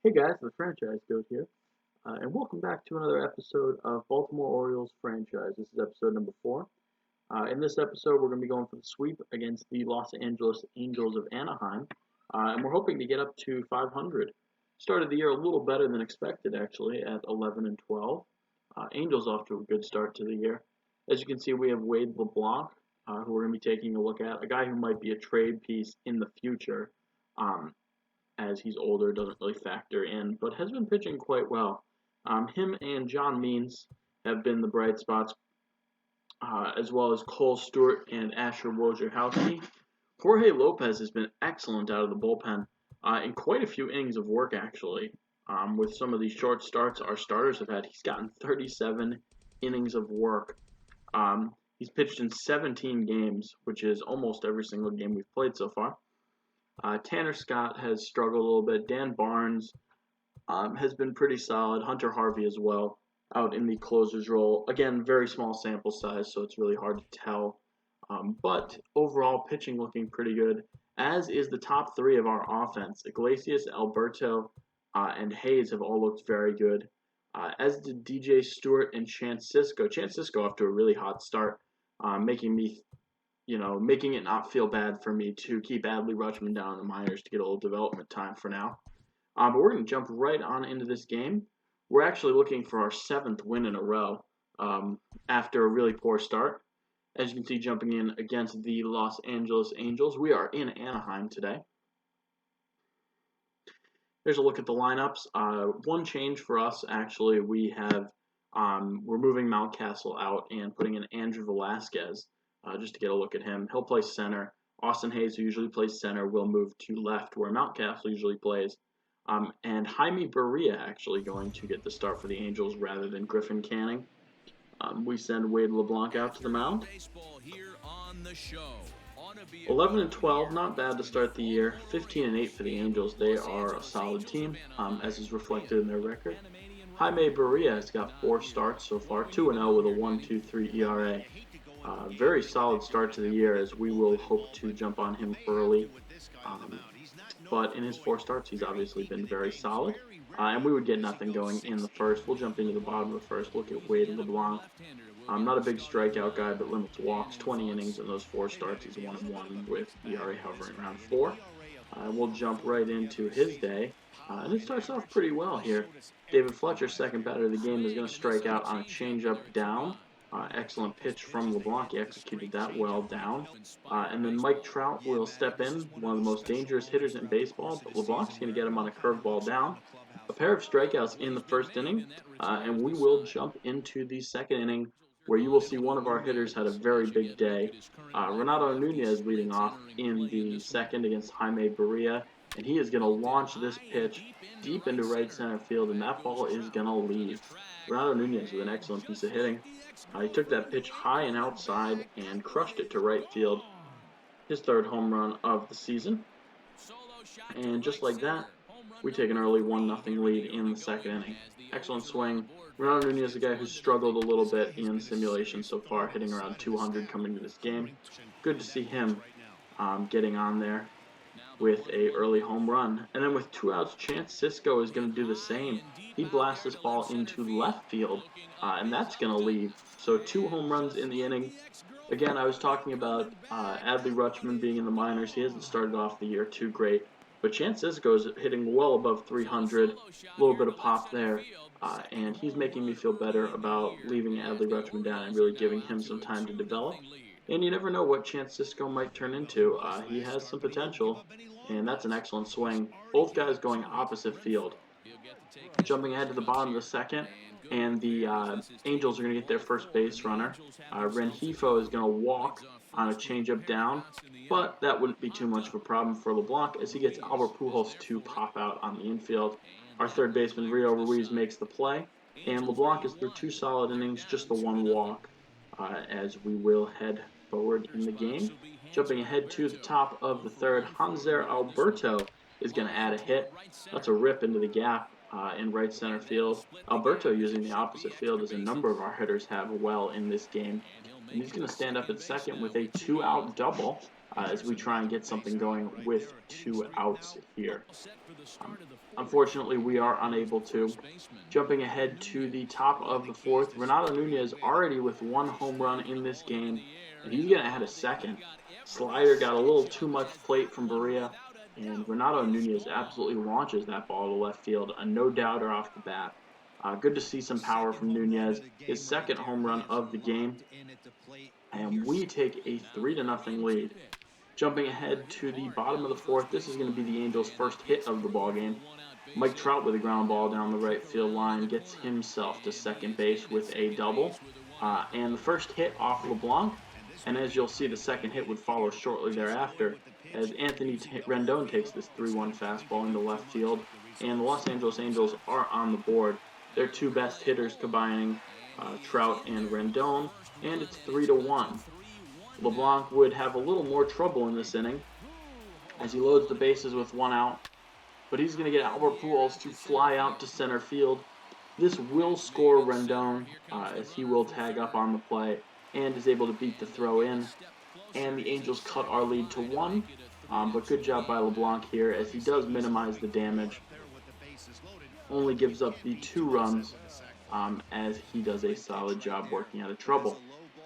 Hey guys, the Franchise Goat here, and welcome back to another episode of Baltimore Orioles Franchise. This is episode number 4. In this episode, we're going to be going for the sweep against the Los Angeles Angels of Anaheim, and we're hoping to get up to 500. Started the year a little better than expected, actually, at 11 and 12. Angels off to a good start to the year. As you can see, we have Wade LeBlanc, who we're going to be taking a look at, a guy who might be a trade piece in the future. As he's older, doesn't really factor in, but has been pitching quite well. Him and John Means have been the bright spots, as well as Cole Stewart and Asher Wojciechowski. Jorge Lopez has been excellent out of the bullpen in quite a few innings of work, actually. With some of these short starts our starters have had, he's gotten 37 innings of work. He's pitched in 17 games, which is almost every single game we've played so far. Tanner Scott has struggled a little bit. Dan Barnes has been pretty solid. Hunter Harvey as well out in the closer's role. Again, very small sample size, so it's really hard to tell. But overall, pitching looking pretty good, as is the top three of our offense. Iglesias, Alberto, and Hayes have all looked very good, as did DJ Stewart and Chance Sisco. Chance Sisco off to a really hot start, making it not feel bad for me to keep Adley Rutschman down in the minors to get a little development time for now. But we're going to jump right on into this game. We're actually looking for our 7th win in a row after a really poor start. As you can see, jumping in against the Los Angeles Angels. We are in Anaheim today. Here's a look at the lineups. One change for us, actually, we're moving Mountcastle out and putting in Andrew Velasquez. Just to get a look at him. He'll play center. Austin Hayes, who usually plays center, will move to left, where Mountcastle usually plays. And Jaime Barria actually going to get the start for the Angels rather than Griffin Canning. We send Wade LeBlanc out to the mound. 11 and 12, not bad to start the year. 15 and 8 for the Angels. They are a solid team, as is reflected in their record. Jaime Barria has got 4 starts so far, 2-0 with a 1.23 ERA. Very solid start to the year, as we will hope to jump on him early. But in his 4 starts, he's obviously been very solid. And we would get nothing going in the first. We'll jump into the bottom of the first, look at Wade LeBlanc. Not a big strikeout guy, but limits walks. 20 innings in those 4 starts. He's 1-1 with ERA hovering around 4. We'll jump right into his day. And it starts off pretty well here. David Fletcher, second batter of the game, is going to strike out on a changeup down. Excellent pitch from LeBlanc. He executed that well down. And then Mike Trout will step in, one of the most dangerous hitters in baseball, but LeBlanc's going to get him on a curveball down. A pair of strikeouts in the first inning, and we will jump into the second inning, where you will see one of our hitters had a very big day. Renato Nunez leading off in the second against Jaime Barria, and he is going to launch this pitch deep into right center field, and that ball is going to leave. Renato Nunez with an excellent piece of hitting. He took that pitch high and outside and crushed it to right field. His 3rd home run of the season. And just like that, we take an early 1-0 lead in the second inning. Excellent swing. Renato Nunez is a guy who's struggled a little bit in simulation so far, hitting around 200 coming into this game. Good to see him getting on there with a early home run. And then with 2 outs, Chance Sisco is going to do the same. He blasts this ball into left field, and that's going to leave. So 2 home runs in the inning. Again, I was talking about Adley Rutschman being in the minors. He hasn't started off the year too great. But Chance Sisco is hitting well above 300. A little bit of pop there. And he's making me feel better about leaving Adley Rutschman down and really giving him some time to develop. And you never know what Chance Sisco might turn into. He has some potential, and that's an excellent swing. Both guys going opposite field. Jumping ahead to the bottom of the second, and the Angels are going to get their first base runner. Rengifo is going to walk on a changeup down, but that wouldn't be too much of a problem for LeBlanc as he gets Albert Pujols to pop out on the infield. Our third baseman, Rio Ruiz, makes the play, and LeBlanc is through 2 solid innings, just the 1 walk, as we will head forward in the game. Jumping ahead to the top of the third, Hanser Alberto is going to add a hit. That's a rip into the gap in right center field. Alberto using the opposite field as a number of our hitters have well in this game. And he's going to stand up at second with a 2-out double. as we try and get something going with 2 outs here. Um, Unfortunately, we are unable to. Jumping ahead to the top of the fourth, Renato Nunez already with 1 home run in this game, and he's going to add a second. Slider got a little too much plate from Berea, and Renato Nunez absolutely launches that ball to left field, a no doubter off the bat. Good to see some power from Nunez, his second home run of the game, and we take a 3-0 lead. Jumping ahead to the bottom of the fourth, this is going to be the Angels' first hit of the ball game. Mike Trout with a ground ball down the right field line gets himself to second base with a double. And the first hit off LeBlanc, and as you'll see, the second hit would follow shortly thereafter as Anthony Rendon takes this 3-1 fastball into left field, and the Los Angeles Angels are on the board. Their 2 best hitters combining Trout and Rendon, and it's 3-1. LeBlanc would have a little more trouble in this inning as he loads the bases with 1 out, but he's going to get Albert Pujols to fly out to center field. This will score Rendon as he will tag up on the play and is able to beat the throw in. And the Angels cut our lead to 1, but good job by LeBlanc here as he does minimize the damage. Only gives up the 2 runs as he does a solid job working out of trouble.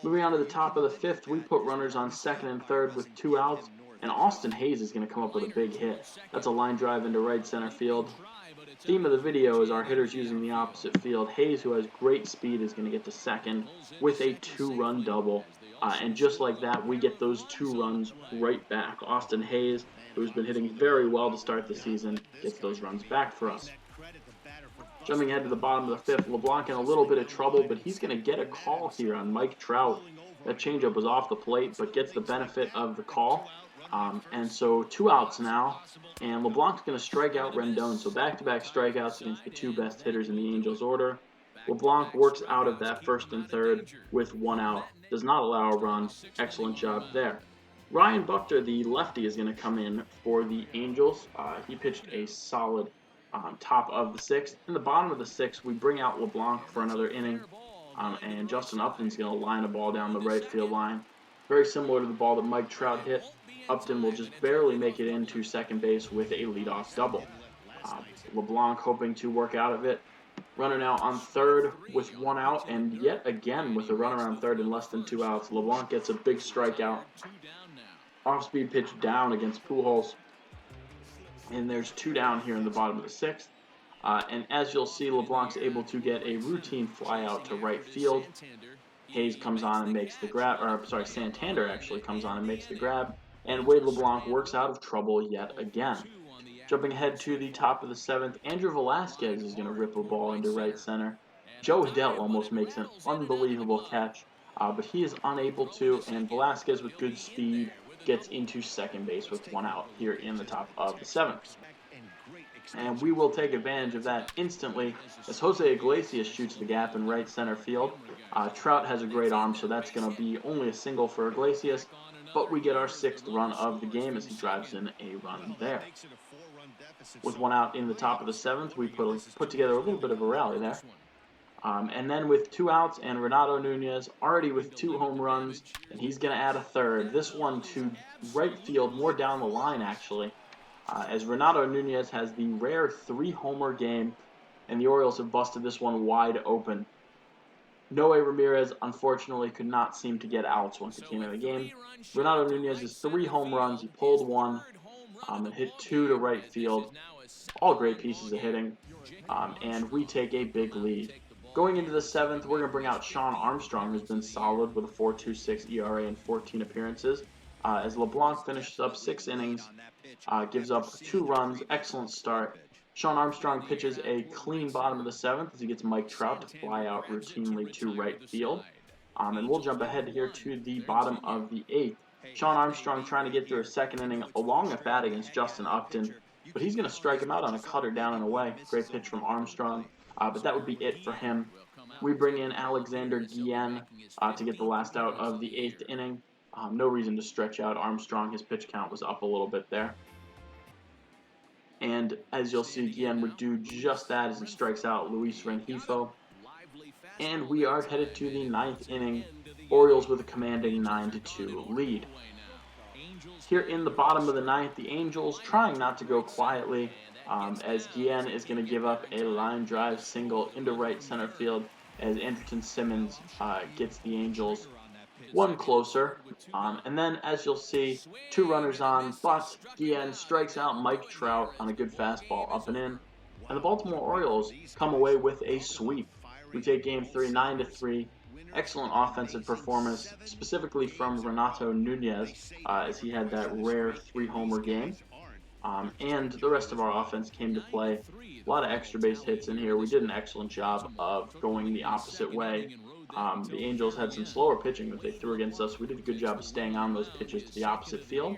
Moving on to the top of the fifth, we put runners on second and third with 2 outs, and Austin Hayes is going to come up with a big hit. That's a line drive into right center field. Theme of the video is our hitters using the opposite field. Hayes, who has great speed, is going to get to second with a 2-run double. And just like that, we get those 2 runs right back. Austin Hayes, who's been hitting very well to start the season, gets those runs back for us. Jumping ahead to the bottom of the fifth, LeBlanc in a little bit of trouble, but he's going to get a call here on Mike Trout. That changeup was off the plate, but gets the benefit of the call. And so 2 outs now, and LeBlanc's going to strike out Rendon. So back-to-back strikeouts against the 2 best hitters in the Angels order. LeBlanc works out of that first and third with 1 out. Does not allow a run. Excellent job there. Ryan Buchter, the lefty, is going to come in for the Angels. He pitched a solid top of the sixth. In the bottom of the sixth, we bring out LeBlanc for another inning, and Justin Upton's going to line a ball down the right field line. Very similar to the ball that Mike Trout hit. Upton will just barely make it into second base with a leadoff double. LeBlanc hoping to work out of it. Runner now on third with 1 out, and yet again with a runner on third in less than 2 outs, LeBlanc gets a big strikeout. Off-speed pitch down against Pujols. And there's 2 down here in the bottom of the sixth. And as you'll see, LeBlanc's able to get a routine fly out to right field. Hayes comes on and makes the grab, Santander actually comes on and makes the grab. And Wade LeBlanc works out of trouble yet again. Jumping ahead to the top of the seventh, Andrew Velasquez is going to rip a ball into right center. Joe Adell almost makes an unbelievable catch, but he is unable to, and Velasquez with good speed gets into second base with 1 out here in the top of the seventh. And we will take advantage of that instantly as Jose Iglesias shoots the gap in right center field. Trout has a great arm, so that's going to be only a single for Iglesias, but we get our 6th run of the game as he drives in a run there. With 1 out in the top of the seventh, we put together a little bit of a rally there. And then with 2 outs and Renato Nunez already with 2 home runs, and he's going to add a third. This one to right field, more down the line actually, as Renato Nunez has the rare 3-homer game, and the Orioles have busted this one wide open. Noe Ramirez, unfortunately, could not seem to get outs once he came in the game. Renato Nunez's 3 home runs, he pulled 1 and hit 2 to right field. All great pieces of hitting, and we take a big lead. Going into the 7th, we're going to bring out Shawn Armstrong, who's been solid with a 4.26 ERA in 14 appearances. As LeBlanc finishes up 6 innings, gives up 2 runs, excellent start. Shawn Armstrong pitches a clean bottom of the 7th as he gets Mike Trout to fly out routinely to right field. And we'll jump ahead here to the bottom of the 8th. Shawn Armstrong trying to get through a 2nd inning along at bat against Justin Upton, but he's going to strike him out on a cutter down and away. Great pitch from Armstrong, but that would be it for him. We bring in Alexander Guillen to get the last out of the 8th inning. No reason to stretch out Armstrong. His pitch count was up a little bit there. And as you'll see, Guillen would do just that as he strikes out Luis Rengifo. And we are headed to the 9th inning. Orioles with a commanding 9-2 lead. Here in the bottom of the ninth, the Angels trying not to go quietly, as Guillen is going to give up a line drive single into right center field as Anderson Simmons gets the Angels one closer. And then, as you'll see, two runners on, but Guillen strikes out Mike Trout on a good fastball up and in. And the Baltimore Orioles come away with a sweep. We take game three, 9-3. Excellent offensive performance, specifically from Renato Nunez, as he had that rare three-homer game. And the rest of our offense came to play. A lot of extra base hits in here. We did an excellent job of going the opposite way. The Angels had some slower pitching that they threw against us. We did a good job of staying on those pitches to the opposite field.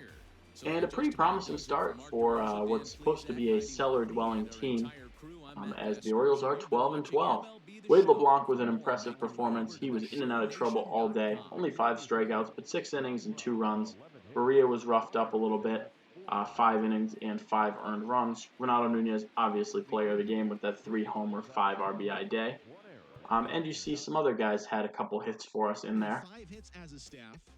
And a pretty promising start for what's supposed to be a cellar dwelling team, as the Orioles are 12-12. Wade LeBlanc with an impressive performance. He was in and out of trouble all day. Only 5 strikeouts, but 6 innings and 2 runs. Berea was roughed up a little bit. 5 innings and 5 earned runs. Renato Nunez, obviously player of the game with that 3 homer, 5 RBI day. And you see some other guys had a couple hits for us in there.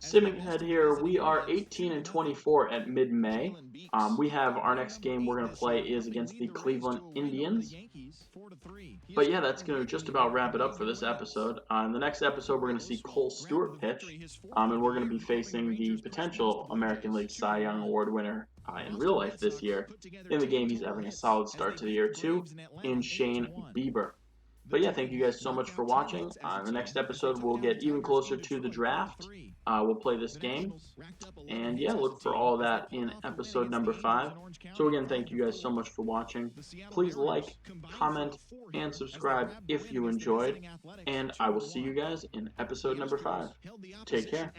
Simming ahead here, we are 18-24 at mid-May. We have our next game we're going to play is against the Cleveland Indians. But yeah, that's going to just about wrap it up for this episode. In the next episode, we're going to see Cole Stewart pitch, and we're going to be facing the potential American League Cy Young Award winner in real life this year. In the game, he's having a solid start to the year too, in Shane Bieber. But yeah, thank you guys so much for watching. In the next episode, we'll get even closer to the draft. We'll play this game. And yeah, look for all of that in episode number 5. So again, thank you guys so much for watching. Please like, comment, and subscribe if you enjoyed. And I will see you guys in episode number 5. Take care.